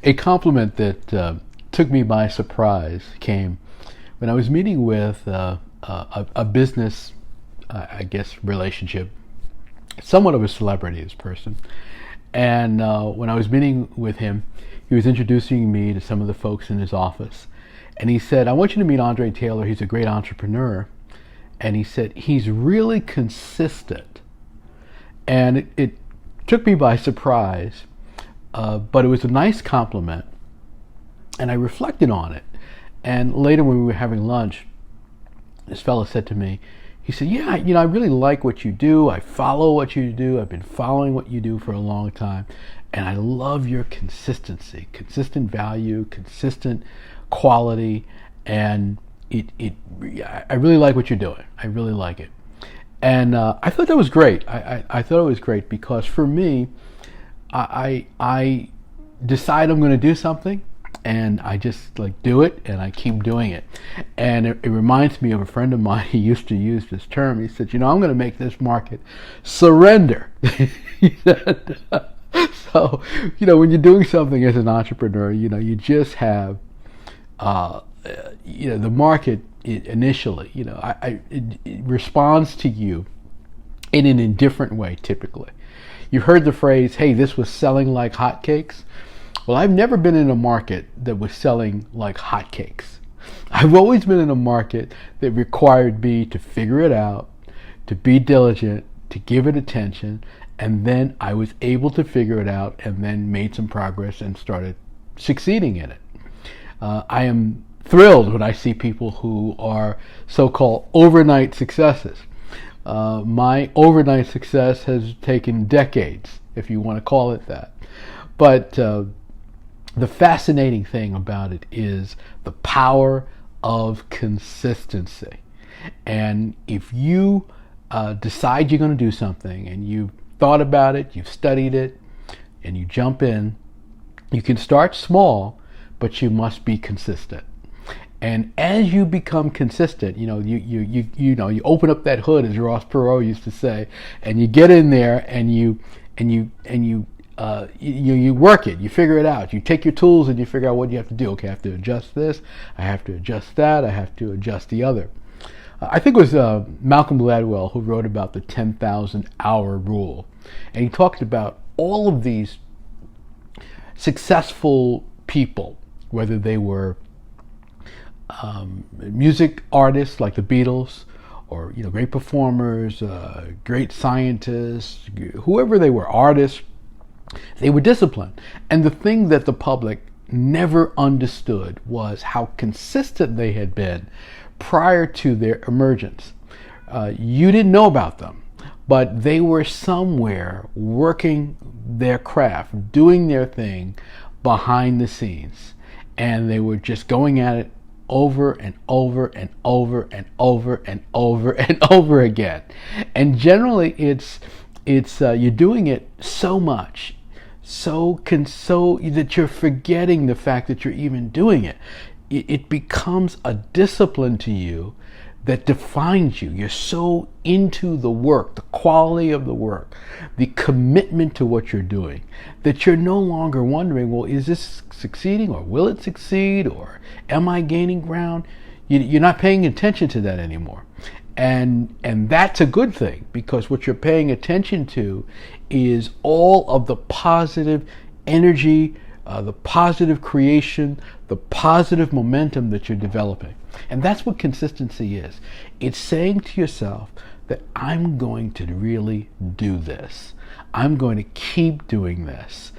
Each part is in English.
A compliment that took me by surprise came when I was meeting with a business, I guess, relationship, somewhat of a celebrity, this person. And when I was meeting with him, he was introducing me to some of the folks in his office. And he said, I want you to meet Andre Taylor. He's a great entrepreneur. And he said, he's really consistent. And it took me by surprise, but it was a nice compliment. And I reflected on it. And later when we were having lunch, this fellow said to me, he said, yeah, I really like what you do. I follow what you do. I've been following what you do for a long time. And I love your consistency, consistent value, consistent quality. And I really like what you're doing. I really like it. And I thought that was great. I thought it was great because for me, I decide I'm going to do something. And I just do it, and I keep doing it. And it reminds me of a friend of mine. He used to use this term. He said, I'm going to make this market surrender. He said, so, when you're doing something as an entrepreneur, you just have, the market initially, it responds to you in an indifferent way, typically. You've heard the phrase, hey, this was selling like hotcakes. Well, I've never been in a market that was selling like hotcakes. I've always been in a market that required me to figure it out, to be diligent, to give it attention, and then I was able to figure it out and then made some progress and started succeeding in it. I am thrilled when I see people who are so-called overnight successes. My overnight success has taken decades, if you want to call it that. But the fascinating thing about it is the power of consistency. And if you decide you're going to do something and you've thought about it, you've studied it, and you jump in, you can start small, but you must be consistent. And as you become consistent, you open up that hood, as Ross Perot used to say, and you get in there and you work it, you figure it out. You take your tools and you figure out what you have to do. Okay, I have to adjust this, I have to adjust that, I have to adjust the other. I think it was Malcolm Gladwell who wrote about the 10,000 hour rule. And he talked about all of these successful people, whether they were music artists like the Beatles, or great performers, great scientists, whoever they were, artists. They were disciplined. And the thing that the public never understood was how consistent they had been prior to their emergence. You didn't know about them, but they were somewhere working their craft, doing their thing behind the scenes. And they were just going at it over and over and over and over and over and over again. And generally it's you're doing it so much, so that you're forgetting the fact that you're even doing it. It becomes a discipline to you that defines you. You're so into the work, the quality of the work, the commitment to what you're doing, that you're no longer wondering, well, is this succeeding, or will it succeed, or am I gaining ground? You're not paying attention to that anymore. And that's a good thing, because what you're paying attention to is all of the positive energy, the positive creation, the positive momentum that you're developing. And that's what consistency is. It's saying to yourself that I'm going to really do this. I'm going to keep doing this.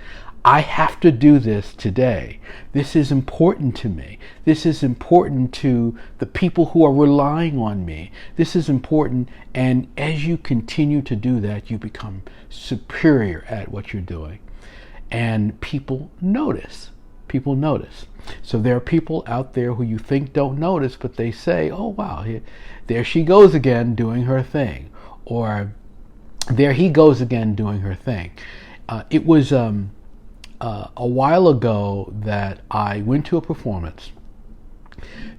I have to do this today. This is important to me. This is important to the people who are relying on me. This is important. And as you continue to do that, you become superior at what you're doing. And people notice. People notice. So there are people out there who you think don't notice, but they say, oh, wow, there she goes again doing her thing. Or there he goes again doing her thing. It was a while ago that I went to a performance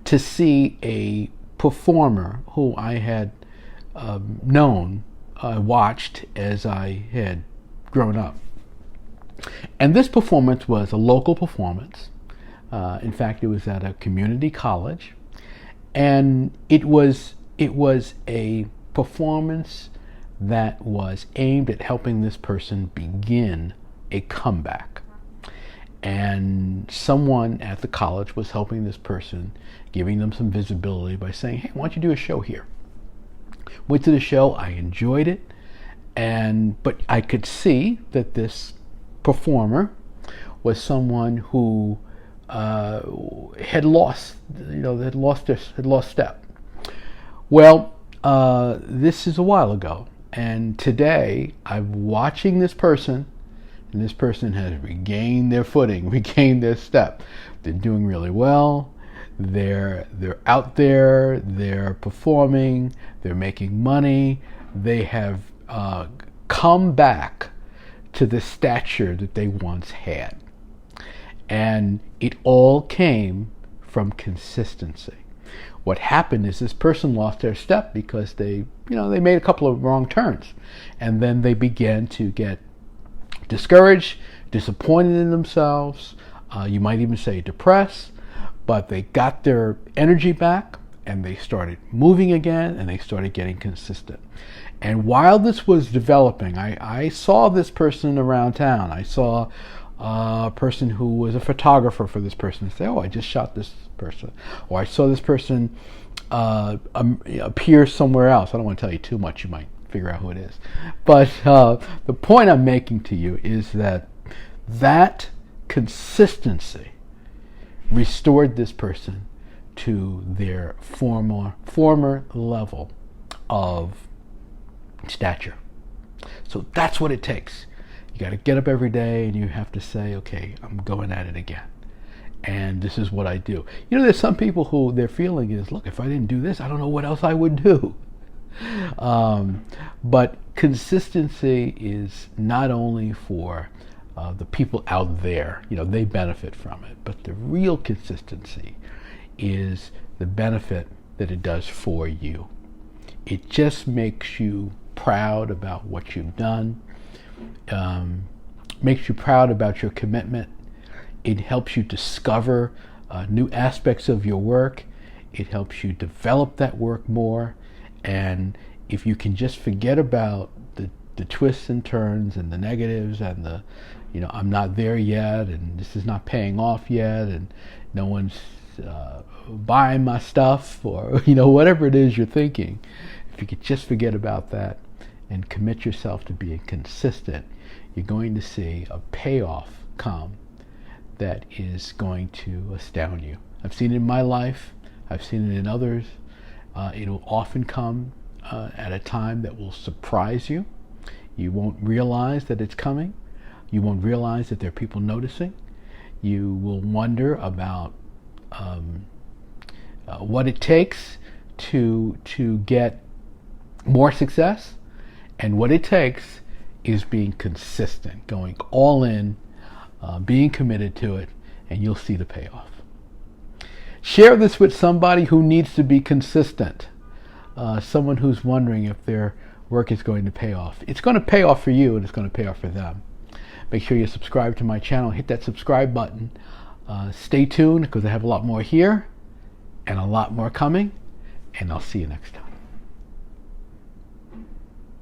to see a performer who I had watched as I had grown up. And this performance was a local performance. In fact, it was at a community college, and it was a performance that was aimed at helping this person begin a comeback. And someone at the college was helping this person, giving them some visibility by saying, hey, why don't you do a show here? Went to the show, I enjoyed it, but I could see that this performer was someone who had lost step. Well, this is a while ago, and today I'm watching this person, and this person has regained their footing, regained their step. They're doing really well. They're out there. They're performing. They're making money. They have come back to the stature that they once had. And it all came from consistency. What happened is this person lost their step because they made a couple of wrong turns. And then they began to get discouraged, disappointed in themselves. You might even say depressed. But they got their energy back and they started moving again and they started getting consistent. And while this was developing, I saw this person around town. I saw a person who was a photographer for this person say, oh, I just shot this person. Or I saw this person appear somewhere else. I don't want to tell you too much. You might figure out who it is. But the point I'm making to you is that consistency restored this person to their former level of stature. So that's what it takes. You got to get up every day and you have to say, okay, I'm going at it again. And this is what I do. There's some people who their feeling is, look, if I didn't do this, I don't know what else I would do. But consistency is not only for the people out there, they benefit from it. But the real consistency is the benefit that it does for you. It just makes you proud about what you've done, makes you proud about your commitment. It helps you discover new aspects of your work. It helps you develop that work more. And if you can just forget about the twists and turns and the negatives and the I'm not there yet, and this is not paying off yet, and no one's buying my stuff, or whatever it is you're thinking. If you could just forget about that and commit yourself to being consistent, you're going to see a payoff come that is going to astound you. I've seen it in my life. I've seen it in others. It'll often come at a time that will surprise you. You won't realize that it's coming. You won't realize that there are people noticing. You will wonder about what it takes to get more success. And what it takes is being consistent, going all in, being committed to it, and you'll see the payoff. Share this with somebody who needs to be consistent, someone who's wondering if their work is going to pay off. It's going to pay off for you, and it's going to pay off for them. Make sure you subscribe to my channel. Hit that subscribe button. Stay tuned, because I have a lot more here and a lot more coming, and I'll see you next time.